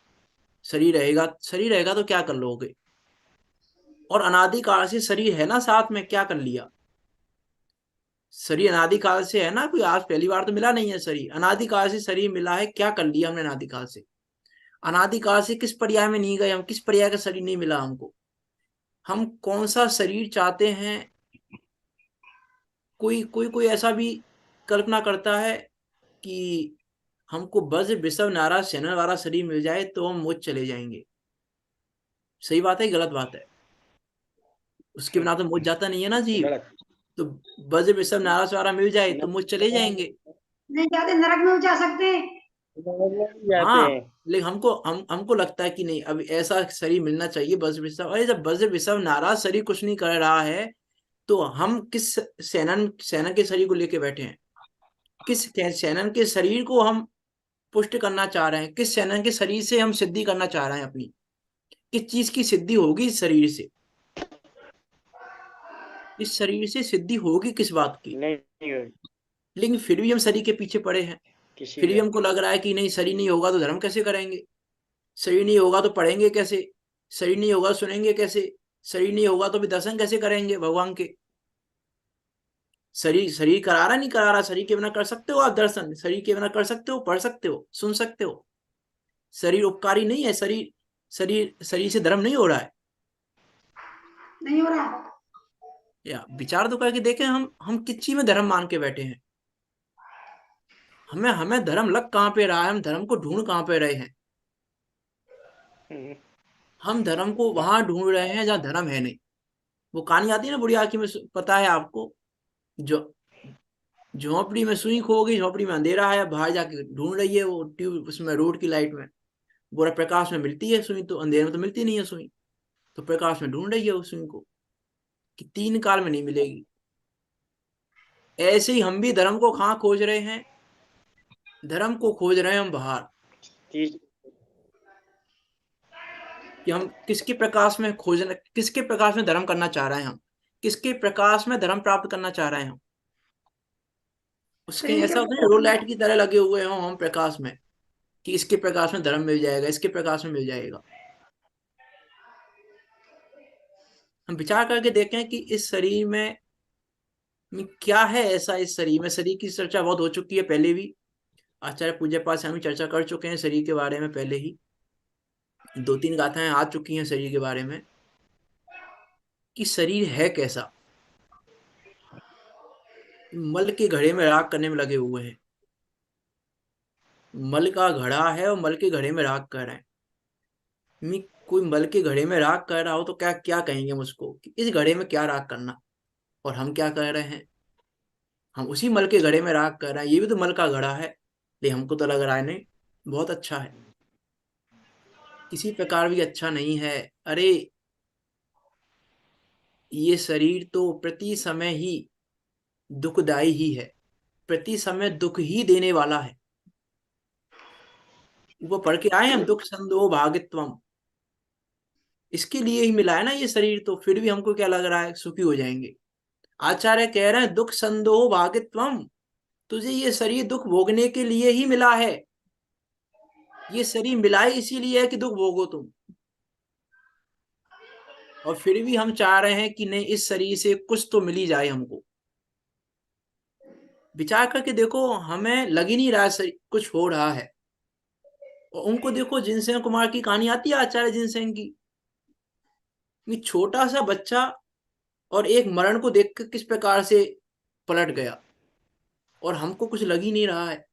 शरीर रहेगा तो क्या कर लोगे, और अनादिकाल से शरीर है ना साथ में, क्या कर लिया, शरीर अनादिकाल से है ना, कोई आज पहली बार तो मिला नहीं है, शरीर अनादिकाल से शरीर मिला है, क्या कर लिया हमने अनादिकाल से, अनादिकाल से किस पर्याय में नहीं गए हम, किस पर्याय का शरीर नहीं मिला हमको, हम कौन सा शरीर चाहते हैं। कोई कोई कोई ऐसा भी कल्पना करता है कि हमको वज्र विषव नारा सेना वाला शरीर मिल जाए तो हम मुझ चले जाएंगे। सही बात है, गलत बात है, उसके बिना तो मुझ जाता नहीं है ना जीव। गलत। तो वज्र विषव नारा वाला मिल जाए तो मुझ चले जाएंगे। नहीं जाते, नरक में जा सकते हैं। जाते हाँ, हैं। लेकिन हमको लगता है कि नहीं, अब ऐसा शरीर मिलना चाहिए वज्र विषव। अरे जब वज्र विषव नाराज शरीर कुछ नहीं कर रहा है तो हम किस सेनन के शरीर को लेके बैठे हैं, किस सेनन के शरीर को हम पुष्ट करना चाह रहे हैं, किस सेनन के शरीर से हम सिद्धि करना चाह रहे हैं अपनी, किस चीज की सिद्धि होगी इस शरीर से, इस शरीर से सिद्धि होगी किस बात की। नहीं होगी लेकिन फिर भी हम शरीर के पीछे पड़े हैं, किसी फिर भी का। हमको लग रहा है कि नहीं, शरीर नहीं होगा तो धर्म कैसे करेंगे, शरीर नहीं होगा तो पढ़ेंगे कैसे, शरीर नहीं होगा सुनेंगे कैसे, शरीर नहीं होगा तो भी दर्शन कैसे करेंगे भगवान के। शरीर शरीर करा रहा नहीं करा रहा, शरीर के बिना कर सकते हो आप दर्शन, शरीर के बिना कर सकते हो, पढ़ सकते हो, सुन सकते हो। शरीर उपकारी नहीं है, शरीर शरीर शरीर से धर्म नहीं हो रहा है। नहीं हो रहा। या विचार तो करके देखें, हम किस चीज में धर्म मान के बैठे हैं, हमें हमें धर्म लग कहाँ पे रहा है, हम धर्म को ढूंढ कहाँ पे रहे हैं। हम धर्म को वहां ढूंढ रहे हैं जहाँ धर्म है नहीं। वो कहानी आती है ना बुढ़िया की में, पता है आपको, जो झोपड़ी में सुई खो गई, झोपड़ी में अंधेरा है, बाहर जाके ढूंढ रही है वो ट्यूब, उसमें रोड की लाइट में, बुरा प्रकाश में मिलती है सुई, तो अंधेरे में तो मिलती नहीं है सुई, तो प्रकाश में ढूंढ रही है उस सुई को कि 3 काल में नहीं मिलेगी। ऐसे ही हम भी धर्म को कहाँ खोज रहे हैं, धर्म को खोज रहे हैं हम बाहर। तीस कि हम किसके प्रकाश में खोजना, किसके प्रकाश में धर्म करना चाह रहे हैं, हम किसके प्रकाश में धर्म प्राप्त करना चाह रहे हैं हम। उसके शरीर ऐसा के होता है रो लाइट की तरह लगे हुए हों हम प्रकाश में, कि इसके प्रकाश में धर्म मिल जाएगा, इसके प्रकाश में मिल जाएगा। हम विचार करके देखें कि इस शरीर में क्या है ऐसा। इस शरीर में, शरीर की चर्चा बहुत हो चुकी है पहले भी, आचार्य पूज्य पाद से हम चर्चा कर चुके हैं शरीर के बारे में पहले ही, 2-3 गाथाएं आ चुकी हैं शरीर के बारे में, कि शरीर है कैसा। मल के घड़े में राख करने में लगे हुए हैं, मल का घड़ा है और मल के घड़े में राख कर रहे हैं। कोई मल के घड़े में राख कर रहा हो तो क्या क्या कहेंगे मुझको कि इस घड़े में क्या राख करना, और हम क्या कर रहे हैं, हम उसी मल के घड़े में राख कर रहे हैं। ये भी तो मल का घड़ा है, लेकिन हमको तो लग रहा है नहीं बहुत अच्छा है, किसी प्रकार भी अच्छा नहीं है। अरे ये शरीर तो प्रति समय ही दुखदाई ही है, प्रति समय दुख ही देने वाला है। वो पढ़ के आए हम, दुख संदोह भागित्वम, इसके लिए ही मिला है ना ये शरीर। तो फिर भी हमको क्या लग रहा है, सुखी हो जाएंगे। आचार्य कह रहे हैं दुख संदोह भागित्वम, तुझे ये शरीर दुख भोगने के लिए ही मिला है। ये शरीर मिला ही इसीलिए है कि दुख भोगो तुम। और फिर भी हम चाह रहे हैं कि नहीं, इस शरीर से कुछ तो मिल ही जाए हमको। विचार करके देखो, हमें लग ही नहीं रहा शरीर कुछ हो रहा है। और उनको देखो, जिनसेन कुमार की कहानी आती है आचार्य जिनसेन की, कि छोटा सा बच्चा और एक मरण को देखकर किस प्रकार से पलट गया, और हमको कुछ लग ही नहीं रहा है।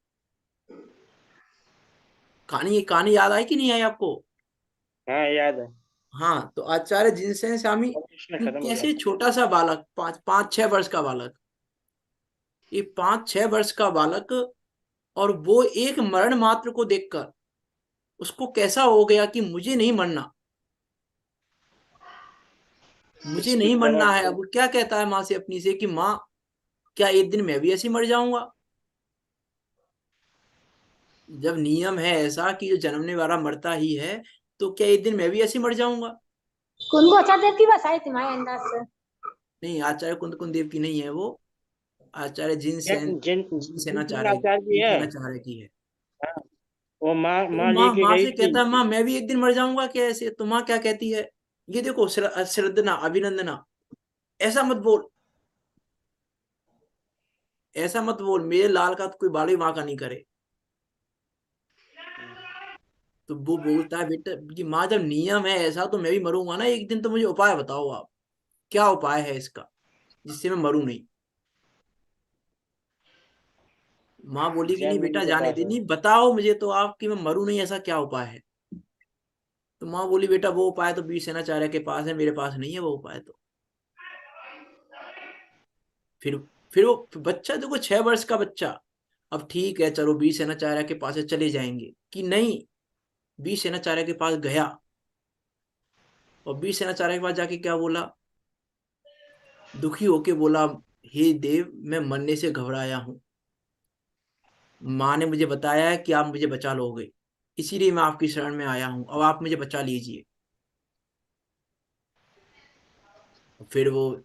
कहानी कहानी याद आई कि नहीं आई आपको? हाँ याद है। हाँ, तो आचार्य जिनसेन स्वामी अब इसमें खत्म हो कैसे गया। छोटा सा बालक, 5-6 वर्ष का बालक, ये 5-6 वर्ष का बालक, और वो एक मरण मात्र को देखकर उसको कैसा हो गया कि मुझे नहीं मरना, मुझे इसकी नहीं तरह मरना है। अब वो क्या कहता है माँ से अपनी से कि माँ, क्या एक दिन मैं भी ऐसे ही मर जाऊंगा? जब नियम है ऐसा कि जो जन्मने वाला मरता ही है, तो क्या एक दिन मैं भी ऐसे ही मर जाऊंगा? उनको अच्छा देती बस आई तुम्हारे अंदाज से। नहीं, आचार्य कुंद कुंद देव की नहीं है वो, आचार्य जिन जिन जिन जिन सेनाचार्य आचार्य की जिन है। सेनाचार्य की है। हाँ, वो माँ तो माँ माँ लेके माँ गई से थी। कहता है, माँ मैं भी एक दिन मर जाऊंगा क्या ऐसे? तो माँ क्या कहती है, ये देखो श्रद्धना अभिनंदना, ऐसा मत बोल, ऐसा मत बोल, मेरे लाल का तो कोई बाल भी माँ का नहीं करे। तो वो बोलता है, बेटा कि माँ जब नियम है ऐसा तो मैं भी मरूंगा ना एक दिन, तो मुझे उपाय बताओ आप, क्या उपाय है इसका जिससे मैं मरूं नहीं? माँ बोली कि नहीं जैन मुनि बेटा के जाने पास दे, है। नहीं बताओ मुझे तो आप कि मैं मरूं नहीं, ऐसा क्या उपाय है? तो माँ बोली बेटा वो उपाय तो बीर सेनाचार्य के पास है, मेरे पास नहीं है वो उपाय। तो फिर फिर वो बच्चा, देखो 6 वर्ष का बच्चा, अब ठीक है चलो बीर सेनाचार्य के पास से चले जाएंगे, कि नहीं, बीर सेनाचार्य के पास गया, और बीर सेनाचार्य के पास जाके क्या बोला, दुखी होके बोला, हे देव मैं मरने से घबराया हूं, माँ ने मुझे बताया है कि आप मुझे बचा लोगे, इसीलिए मैं आपकी शरण में आया हूं, अब आप मुझे बचा लीजिए। फिर वो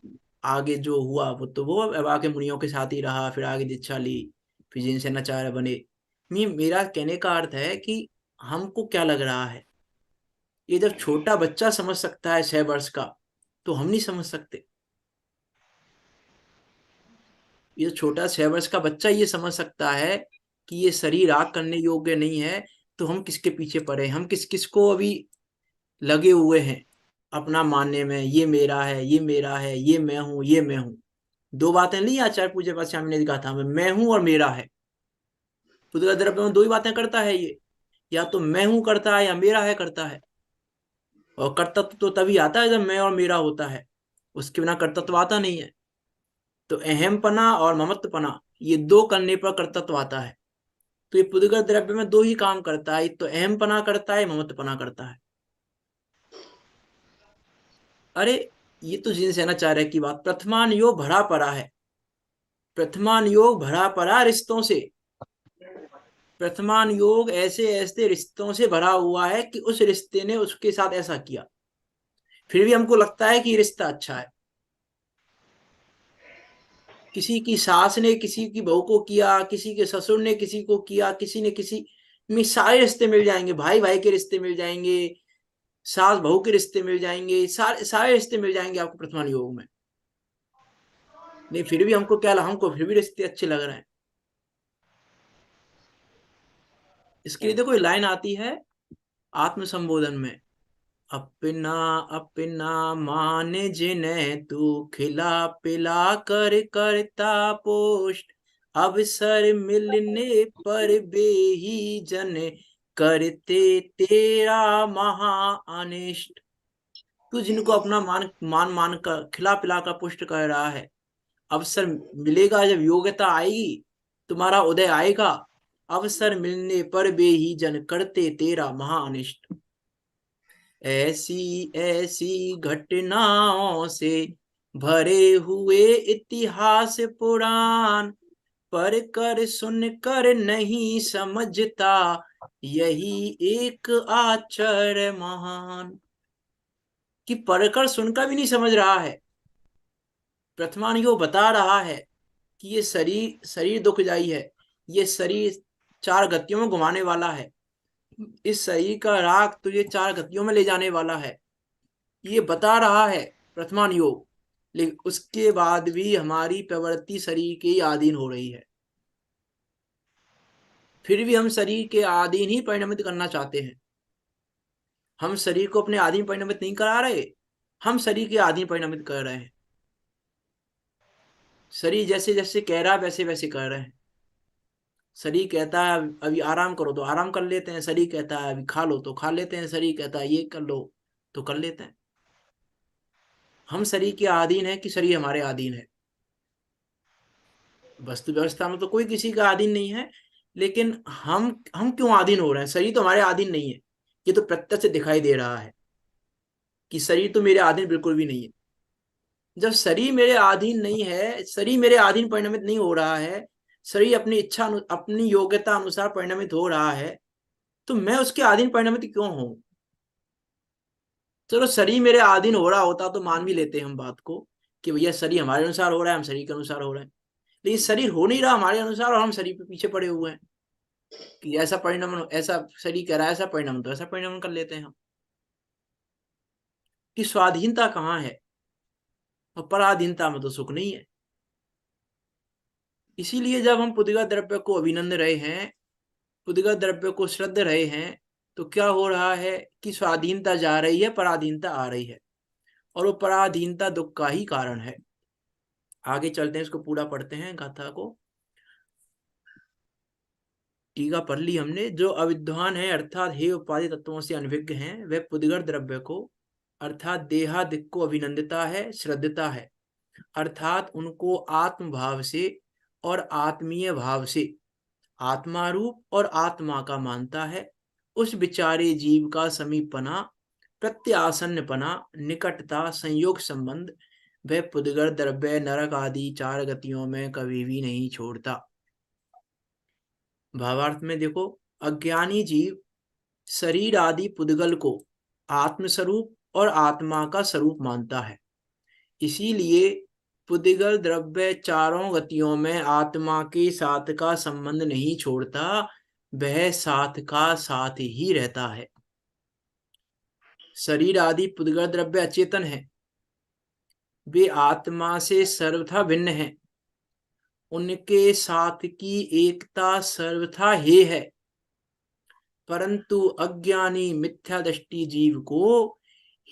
आगे जो हुआ वो तो वो अब आगे मुनियों के साथ ही रहा, फिर आगे दीक्षा ली, फिर जिनसे नचार्य बने। मेरा कहने का अर्थ है कि हमको क्या लग रहा है, ये जब छोटा बच्चा समझ सकता है 6 वर्ष का, तो हम नहीं समझ सकते? ये छोटा 6 वर्ष का बच्चा ये समझ सकता है कि ये शरीर आग करने योग्य नहीं है, तो हम किसके पीछे पड़े, हम किस किस को अभी लगे हुए हैं अपना मानने में, ये मेरा है, ये मेरा है, ये मैं हूं, ये मैं हूं। दो बातें नहीं, आचार्य पूज्य पाद स्वामी ने कहा था, मैं हूं और मेरा है। पुत्र द्रव्य में दो ही बातें करता है ये, या तो मैं हूं करता है या मेरा है करता है। और कर्तव्य तो तभी आता है जब मैं और मेरा होता है, उसके बिना कर्तव्य आता नहीं है। तो अहमपना और ममत्वपना, ये दो करने पर कर्तव्य आता है। तो ये पुद्गल द्रव्य में दो ही काम करता है, तो अहमपना करता है, ममत्वपना करता है। अरे ये तो जिन सेनाचार्य की बात, प्रथमान योग भरा पड़ा है, प्रथमान योग भरा पड़ा रिश्तों से। प्रथमान योग ऐसे ऐसे रिश्तों से भरा हुआ है कि उस रिश्ते ने उसके साथ ऐसा किया, फिर भी हमको लगता है कि ये रिश्ता अच्छा है। किसी की सास ने किसी की बहू को किया, किसी के ससुर ने किसी को किया, किसी ने किसी में सारे रिश्ते मिल जाएंगे, भाई भाई के रिश्ते मिल जाएंगे, सास बहू के रिश्ते मिल जाएंगे, सारे सारे रिश्ते मिल जाएंगे आपको प्रथमान योग में। नहीं, फिर भी हमको फिर भी रिश्ते अच्छे लग रहे हैं। इसके लिए देखो लाइन आती है आत्म संबोधन में, अपना अपना मान जिन्हें तू खिला पिला कर करता पोष्ट, अवसर मिलने पर बेही जन करते तेरा महा अनिष्ट। तू जिनको अपना मान मान मान कर खिला पिला कर पुष्ट कर रहा है, अवसर मिलेगा जब योग्यता आएगी, तुम्हारा उदय आएगा, अवसर मिलने पर बेही जन करते तेरा महा अनिष्ट। ऐसी ऐसी घटनाओं से भरे हुए इतिहास पुराण, पर कर सुन कर नहीं समझता यही एक आश्चर्य महान। कि पढ़कर सुनकर भी नहीं समझ रहा है। प्रथमान यो बता रहा है कि ये शरीर शरीर दुखदाई है, ये शरीर चार गतियों में घुमाने वाला है, इस शरीर का राग तुझे चार गतियों में ले जाने वाला है, ये बता रहा है प्रथमान योग। लेकिन उसके बाद भी हमारी प्रवृत्ति शरीर के अधीन हो रही है, फिर भी हम शरीर के अधीन ही परिणमित करना चाहते हैं। हम शरीर को अपने अधीन परिणमित नहीं करा रहे, हम शरीर के अधीन परिणमित कर रहे हैं। शरीर जैसे जैसे कह रहा है वैसे वैसे कर रहे हैं। शरीर कहता है अभी आराम करो तो आराम कर लेते हैं, शरीर कहता है अभी खा लो तो खा लेते हैं, शरीर कहता है ये कर लो तो कर लेते हैं। हम शरीर के अधीन है कि शरीर हमारे अधीन है? वस्तु व्यवस्था में तो कोई किसी का अधीन नहीं है, लेकिन हम क्यों अधीन हो रहे हैं? शरीर तो हमारे अधीन नहीं है, ये तो प्रत्यक्ष दिखाई दे रहा है कि शरीर तो मेरे अधीन बिल्कुल भी नहीं है। जब शरीर मेरे अधीन नहीं है, शरीर मेरे अधीन परिणमित नहीं हो रहा है, शरीर अपनी इच्छा अपनी योग्यता अनुसार परिणमित हो रहा है, तो मैं उसके अधीन परिणमित क्यों हूं? चलो शरीर मेरे अधीन हो रहा होता तो मान भी लेते हैं हम बात को कि भैया शरीर हमारे अनुसार हो रहा है, हम शरीर के अनुसार हो रहे हैं। लेकिन शरीर हो नहीं रहा हमारे अनुसार और हम शरीर पे पीछे पड़े हुए हैं कि ऐसा परिणाम, ऐसा शरीर कह रहा है ऐसा परिणाम, तो ऐसा परिणाम कर लेते हैं हम। कि स्वाधीनता कहाँ है? और पराधीनता में तो सुख नहीं है। इसीलिए जब हम पुद्गल द्रव्य को अभिनंद रहे हैं, पुद्गल द्रव्य को श्रद्ध रहे हैं, तो क्या हो रहा है कि स्वाधीनता जा रही है, पराधीनता आ रही है, और वो पराधीनता दुख का ही कारण है। आगे चलते हैं, इसको पूरा पढ़ते हैं गाथा को। टीका पढ़ ली हमने। जो अविद्वान है अर्थात हे उपाधि तत्वों से अनभिज्ञ हैं, वह पुद्गल द्रव्य को अर्थात देहादिक को अभिनंदता है, श्रद्धता है, अर्थात उनको आत्म भाव से और आत्मीय भाव से आत्मा रूप और आत्मा का मानता है। उस विचारे जीव का समीपना, प्रत्यासन्नपना, निकटता, संयोग संबंध वह पुद्गल द्रव्य नरक आदि चार गतियों में कभी भी नहीं छोड़ता। भावार्थ में देखो, अज्ञानी जीव शरीर आदि पुद्गल को आत्मस्वरूप और आत्मा का स्वरूप मानता है, इसीलिए पुद्गल द्रव्य चारों गतियों में आत्मा के साथ का संबंध नहीं छोड़ता, वह साथ का साथ ही रहता है। शरीर आदि पुद्गल द्रव्य अचेतन है, वे आत्मा से सर्वथा भिन्न है, उनके साथ की एकता सर्वथा हे है, परंतु अज्ञानी मिथ्या दृष्टि जीव को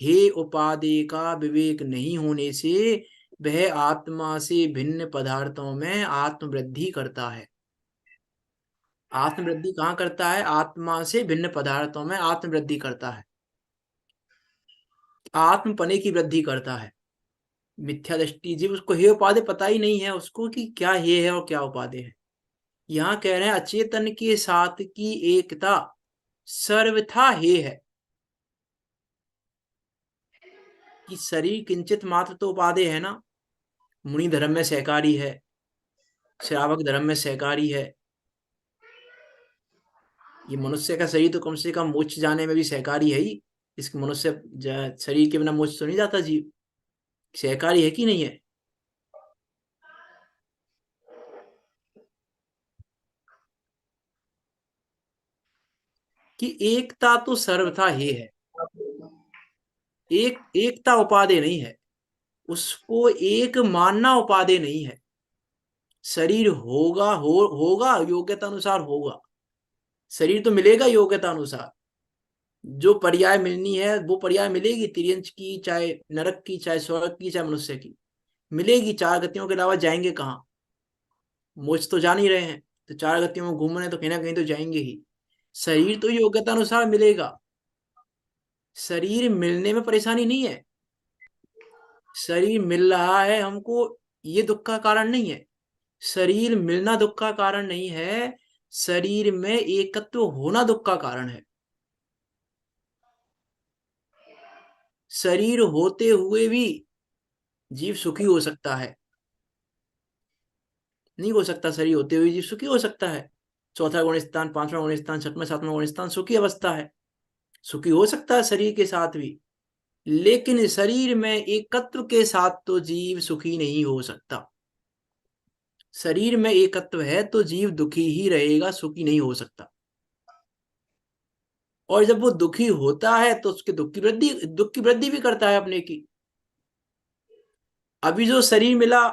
हे उपादेय का विवेक नहीं होने से वह आत्मा से भिन्न पदार्थों में आत्मवृद्धि करता है। आत्मवृद्धि कहाँ करता है? आत्मा से भिन्न पदार्थों में आत्मवृद्धि करता है, आत्मपने की वृद्धि करता है। मिथ्या दृष्टि जीव, उसको हे उपादेय पता ही नहीं है उसको कि क्या हे है और क्या उपादेय है। यहाँ कह रहे हैं अचेतन के साथ की एकता सर्वथा हे है, कि शरीर किंचित मात्र तो उपादेय है ना। मुनि धर्म में सहकारी है, श्रावक धर्म में सहकारी है, ये मनुष्य का शरीर तो कम से कम मोक्ष जाने में भी सहकारी है ही। इस मनुष्य शरीर के बिना मोक्ष तो नहीं जाता जीव, सहकारी है कि नहीं है? कि एकता तो सर्वथा ही है, एकता उपादेय नहीं है, उसको एक मानना उपादेय नहीं है। शरीर होगा योग्यता अनुसार होगा, शरीर तो मिलेगा योग्यता अनुसार, जो पर्याय मिलनी है वो पर्याय मिलेगी, तिर्यंच की चाहे नरक की चाहे स्वर्ग की चाहे मनुष्य की मिलेगी। चार गतियों के अलावा जाएंगे कहाँ? मोक्ष तो जा नहीं रहे हैं, तो चार गतियों में घूमने तो कहीं ना कहीं तो जाएंगे ही। शरीर तो योग्यता अनुसार मिलेगा, शरीर मिलने में परेशानी नहीं है, शरीर मिल रहा है हमको ये दुख का कारण नहीं है, शरीर मिलना दुख का कारण नहीं है, शरीर में एकत्व होना दुख का कारण है। शरीर होते हुए भी जीव सुखी हो सकता है, नहीं हो सकता शरीर होते हुए जीव सुखी हो सकता है? चौथा गुण स्थान, पांचवा गुण स्थान, छठवां सातवां गुण स्थान सुखी अवस्था है, सुखी हो सकता है शरीर के साथ भी, लेकिन शरीर में एकत्व के साथ तो जीव सुखी नहीं हो सकता। शरीर में एकत्व है तो जीव दुखी ही रहेगा, सुखी नहीं हो सकता। और जब वो दुखी होता है तो उसके दुख की वृद्धि भी करता है अपने की। अभी जो शरीर मिला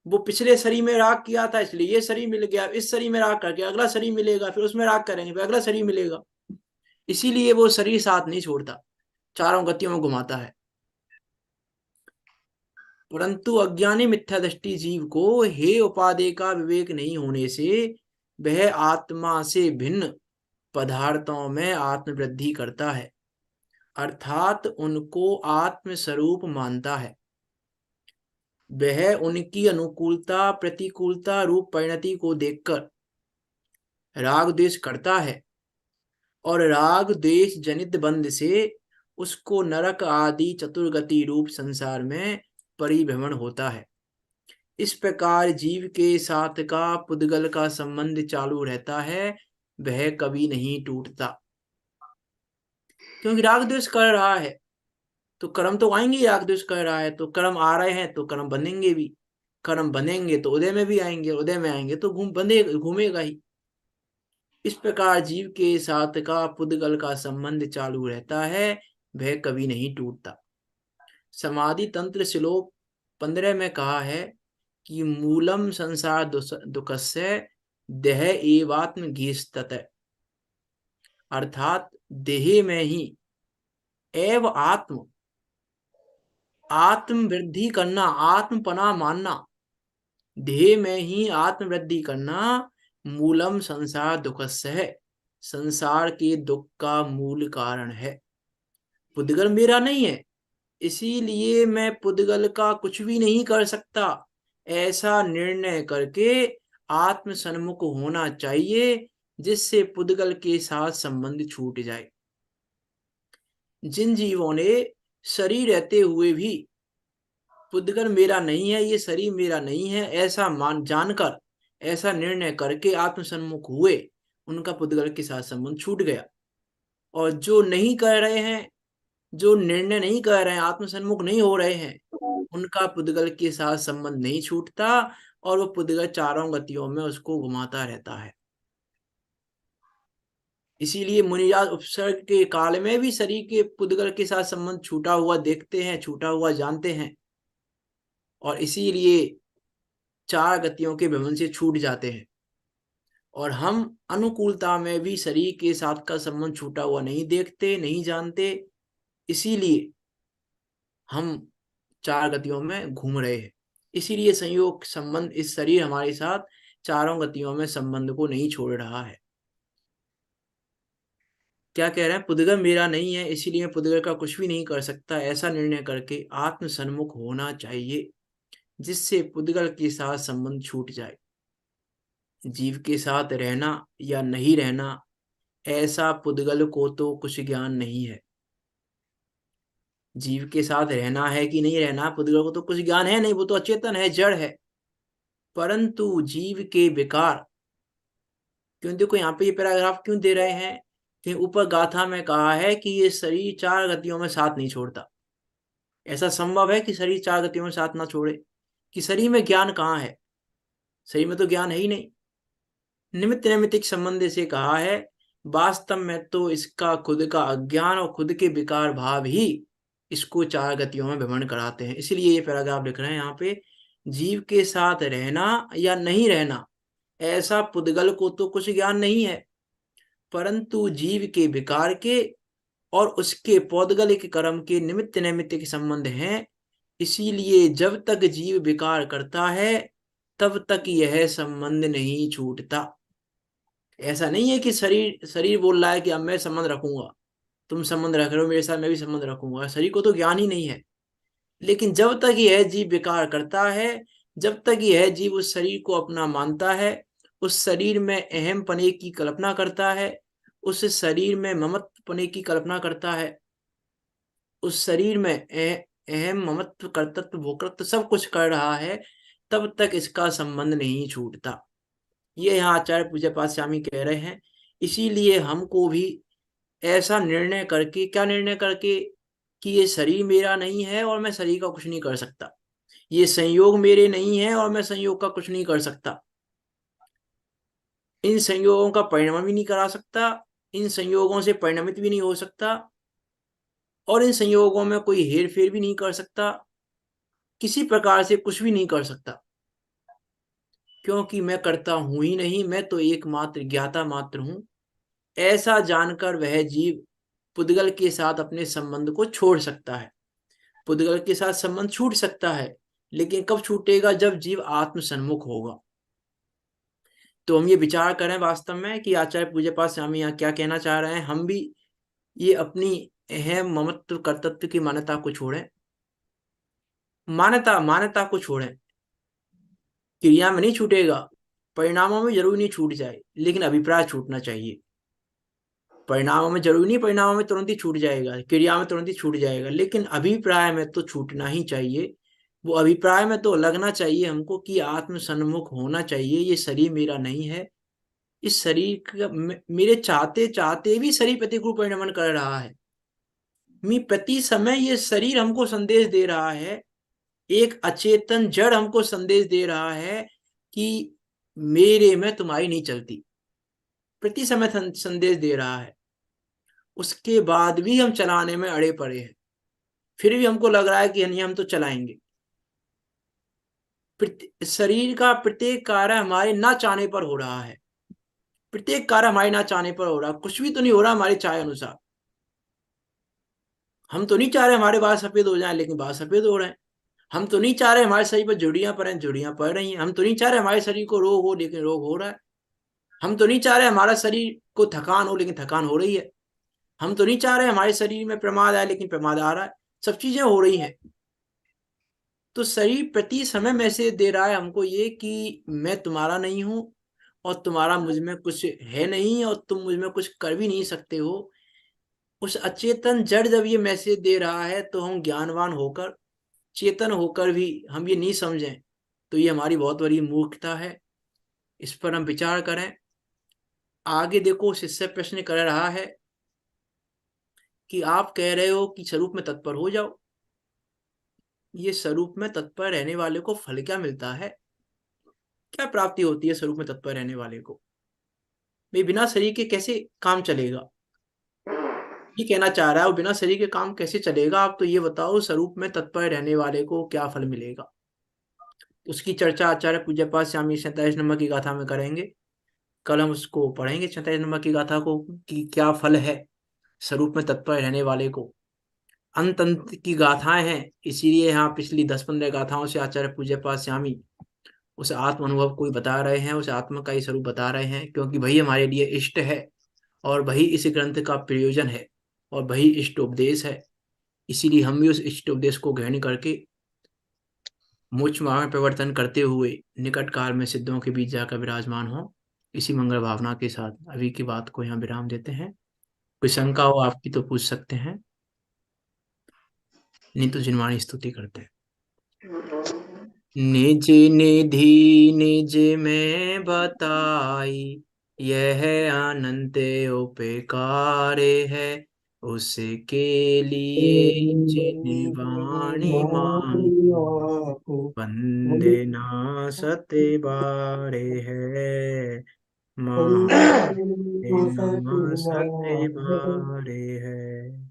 वो पिछले शरीर में राग किया था, इसलिए ये शरीर मिल गया, इस शरीर में राग करके अगला शरीर मिलेगा, फिर उसमें राग करेंगे फिर अगला शरीर मिलेगा, इसीलिए वो शरीर साथ नहीं छोड़ता, चारों गतियों में घुमाता है। परंतु अज्ञानी मिथ्या दृष्टि जीव को हे उपादेय का विवेक नहीं होने से वह आत्मा से भिन्न पदार्थों में आत्मवृद्धि करता है, अर्थात उनको आत्म स्वरूप मानता है। वह उनकी अनुकूलता प्रतिकूलता रूप परिणति को देखकर राग द्वेष करता है और राग द्वेष जनित बंध से उसको नरक आदि चतुर्गति रूप संसार में परिभ्रमण होता है। इस प्रकार जीव के साथ का पुद्गल का संबंध चालू रहता है, वह कभी नहीं टूटता। क्योंकि राग द्वेष कर रहा है तो कर्म तो आएंगे, राग द्वेष कर रहा है तो कर्म आ रहे हैं तो कर्म बनेंगे भी, कर्म बनेंगे तो उदय में भी आएंगे, उदय में आएंगे तो घूमेगा ही। इस प्रकार जीव के साथ का पुद्गल का संबंध चालू रहता है, वह कभी नहीं टूटता। समाधि तंत्र श्लोक 15 में कहा है कि मूलम संसार दुखस्य देह एवात्म घीस्तत, अर्थात देह में ही एव आत्म वृद्धि करना, आत्मपना मानना, देह में ही आत्मवृद्धि करना मूलम संसार दुखस्य है, संसार के दुख का मूल कारण है। पुद्गल मेरा नहीं है इसीलिए मैं पुद्गल का कुछ भी नहीं कर सकता, ऐसा निर्णय करके आत्म सन्मुख होना चाहिए, जिससे पुद्गल के साथ संबंध छूट जाए। जिन जीवों ने शरीर रहते हुए भी पुद्गल मेरा नहीं है, ये शरीर मेरा नहीं है, ऐसा जानकर ऐसा निर्णय करके आत्म सन्मुख हुए, उनका पुद्गल के साथ संबंध छूट गया। और जो नहीं कर रहे हैं, जो निर्णय नहीं कर रहे हैं, आत्म सन्मुख नहीं हो रहे हैं, उनका पुद्गल के साथ संबंध नहीं छूटता और वो पुद्गल चारों गतियों में उसको घुमाता रहता है। इसीलिए मुनिराज उपसर्ग के काल में भी शरीर के पुद्गल के साथ संबंध छूटा हुआ देखते हैं, छूटा हुआ जानते हैं, और इसीलिए चार गतियों के भ्रमण से छूट जाते हैं। और हम अनुकूलता में भी शरीर के साथ का संबंध छूटा हुआ नहीं देखते, नहीं जानते, इसीलिए हम चार गतियों में घूम रहे हैं। इसीलिए संयोग संबंध इस शरीर हमारे साथ चारों गतियों में संबंध को नहीं छोड़ रहा है। क्या कह रहे हैं? पुद्गल मेरा नहीं है इसीलिए मैं पुद्गल का कुछ भी नहीं कर सकता, ऐसा निर्णय करके आत्म सन्मुख होना चाहिए, जिससे पुद्गल के साथ संबंध छूट जाए। जीव के साथ रहना या नहीं रहना, ऐसा पुद्गल को तो कुछ ज्ञान नहीं है। जीव के साथ रहना है कि नहीं रहना, पुद्गल को तो कुछ ज्ञान है नहीं, वो तो अचेतन है, जड़ है। परंतु जीव के विकार क्यों देखो यहाँ पे ये पैराग्राफ क्यों दे रहे हैं कि ऊपर गाथा में कहा है कि ये शरीर 4 गतियों में साथ नहीं छोड़ता। ऐसा संभव है कि शरीर 4 गतियों में साथ ना छोड़े? कि शरीर में ज्ञान कहाँ है? शरीर में तो ज्ञान है ही नहीं। निमित्त नैमित्तिक संबंध से कहा है, वास्तव में तो इसका खुद का अज्ञान और खुद के विकार भाव ही इसको 4 गतियों में भ्रमण कराते हैं। इसलिए ये पैराग्राफ लिख रहे हैं यहाँ पे, जीव के साथ रहना या नहीं रहना ऐसा पुद्गल को तो कुछ ज्ञान नहीं है, परंतु जीव के विकार के और उसके पौद्गलिक कर्म के निमित्त नैमित्तिक संबंध हैं। इसीलिए जब तक जीव विकार करता है तब तक यह संबंध नहीं छूटता। ऐसा नहीं है कि शरीर शरीर बोल रहा है कि अब मैं संबंध रखूंगा, तुम संबंध रख रहे हो मेरे साथ, मैं भी संबंध रखूंगा। शरीर को तो ज्ञान ही नहीं है। लेकिन जब तक यह जीव विकार करता है, जब तक यह जीव उस शरीर को अपना मानता है, उस शरीर में अहम पने की कल्पना करता है, उस शरीर में ममत्व पने की कल्पना करता है, उस शरीर में अहम ममत्व कर्तृत्व भोक्तृत्व सब कुछ कर रहा है, तब तक इसका संबंध नहीं छूटता। ये यहाँ आचार्य पूज्यपाद स्वामी कह रहे हैं। इसीलिए हमको भी ऐसा निर्णय करके, क्या निर्णय करके, कि ये शरीर मेरा नहीं है और मैं शरीर का कुछ नहीं कर सकता, ये संयोग मेरे नहीं है और मैं संयोग का कुछ नहीं कर सकता, इन संयोगों का परिणाम भी नहीं करा सकता, इन संयोगों से परिणमित भी नहीं हो सकता, और इन संयोगों में कोई हेर फेर भी नहीं कर सकता, किसी प्रकार से कुछ भी नहीं कर सकता, क्योंकि मैं करता हूं ही नहीं, मैं तो एकमात्र ज्ञाता मात्र हूं। ऐसा जानकर वह जीव पुद्गल के साथ अपने संबंध को छोड़ सकता है। पुद्गल के साथ संबंध छूट सकता है, लेकिन कब छूटेगा? जब जीव आत्म सन्मुख होगा। तो हम ये विचार करें वास्तव में कि आचार्य पूज्यपाद स्वामी यहाँ क्या कहना चाह रहे हैं। हम भी ये अपनी अहम ममत्व कर्तृत्व की मान्यता को छोड़ें, मान्यता को छोड़ें। क्रिया में नहीं छूटेगा, परिणामों में जरूर नहीं छूट जाए, लेकिन अभिप्राय छूटना चाहिए। परिणामों में जरूरी नहीं परिणामों में तुरंत ही छूट जाएगा, क्रिया में तुरंत ही छूट जाएगा, लेकिन अभिप्राय में तो छूटना ही चाहिए। वो अभिप्राय में तो लगना चाहिए हमको कि आत्म सन्मुख होना चाहिए, ये शरीर मेरा नहीं है, इस शरीर का मेरे चाहते चाहते भी शरीर प्रतिकूल परिणमन कर रहा है। प्रति समय ये शरीर हमको संदेश दे रहा है, एक अचेतन जड़ हमको संदेश दे रहा है कि मेरे में तुम्हारी नहीं चलती, प्रति समय संदेश दे रहा है। उसके बाद भी हम चलाने में अड़े पड़े हैं, फिर भी हमको लग रहा है कि नहीं हम तो चलाएंगे। शरीर का प्रत्येक कार्य हमारे ना चाहने पर हो रहा है, प्रत्येक कार्य हमारे ना चाहने पर हो रहा है, कुछ भी तो नहीं हो रहा हमारे चाहे अनुसार। हम तो नहीं चाह रहे हमारे बाल सफेद हो जाएं, लेकिन बाल सफेद हो रहे हैं। हम तो नहीं चाह रहे हमारे शरीर पर झुर्रियां पड़े, झुर्रियां पड़ रही हैं। हम तो नहीं चाह रहे हमारे शरीर को रोग हो, लेकिन रोग हो रहा है। हम तो नहीं चाह रहे हमारा शरीर को थकान हो, लेकिन थकान हो रही है। हम तो नहीं चाह रहे हमारे शरीर में प्रमाद आए, लेकिन प्रमाद आ रहा है। सब चीजें हो रही हैं। तो शरीर प्रति समय मैसेज दे रहा है हमको ये कि मैं तुम्हारा नहीं हूं और तुम्हारा मुझ में कुछ है नहीं और तुम मुझ में कुछ कर भी नहीं सकते हो। उस अचेतन जड़ जब ये मैसेज दे रहा है तो हम ज्ञानवान होकर, चेतन होकर भी हम ये नहीं समझें, तो ये हमारी बहुत बड़ी मूर्खता है। इस पर हम विचार करें। आगे देखो, शिष्य प्रश्न कर रहा है कि आप कह रहे हो कि स्वरूप में तत्पर हो जाओ, ये स्वरूप में तत्पर रहने वाले को फल क्या मिलता है? क्या प्राप्ति होती है स्वरूप में तत्पर रहने वाले को? भाई बिना शरीर के कैसे काम चलेगा? ये कहना चाह रहा है, वो बिना शरीर के काम कैसे चलेगा? आप तो ये बताओ, स्वरूप में तत्पर रहने वाले को क्या फल मिलेगा? उसकी चर्चा आचार्य पूज्यपाद स्वामी 47 नंबर की गाथा में करेंगे। कल हम उसको पढ़ेंगे 47 नंबर की गाथा को, कि क्या फल है स्वरूप में तत्पर रहने वाले को। अंत अंत की गाथाएं हैं, इसीलिए यहाँ पिछली 10-15 गाथाओं से आचार्य पूज्यपाद स्वामी उस आत्म अनुभव को ही बता रहे हैं, उस आत्मा का ही स्वरूप बता रहे हैं, क्योंकि वही हमारे लिए इष्ट है और वही इस ग्रंथ का प्रयोजन है और वही इष्ट उपदेश है। इसीलिए हम भी उस इष्ट उपदेश को ग्रहण करके मोक्ष मार्ग में प्रवर्तन करते हुए निकट काल में सिद्धों के बीच जाकर विराजमान हो। इसी मंगल भावना के साथ अभी की बात को यहाँ विराम देते हैं। कोई शंका हो आपकी तो पूछ सकते हैं, नहीं तो जिनवाणी स्तुति करते हैं। निज निधि निज में बताई, यह अनंत उपकारे है उसके लिए जिन वाणी मांगो वंदे ना सते बारे है महान सते बारे है।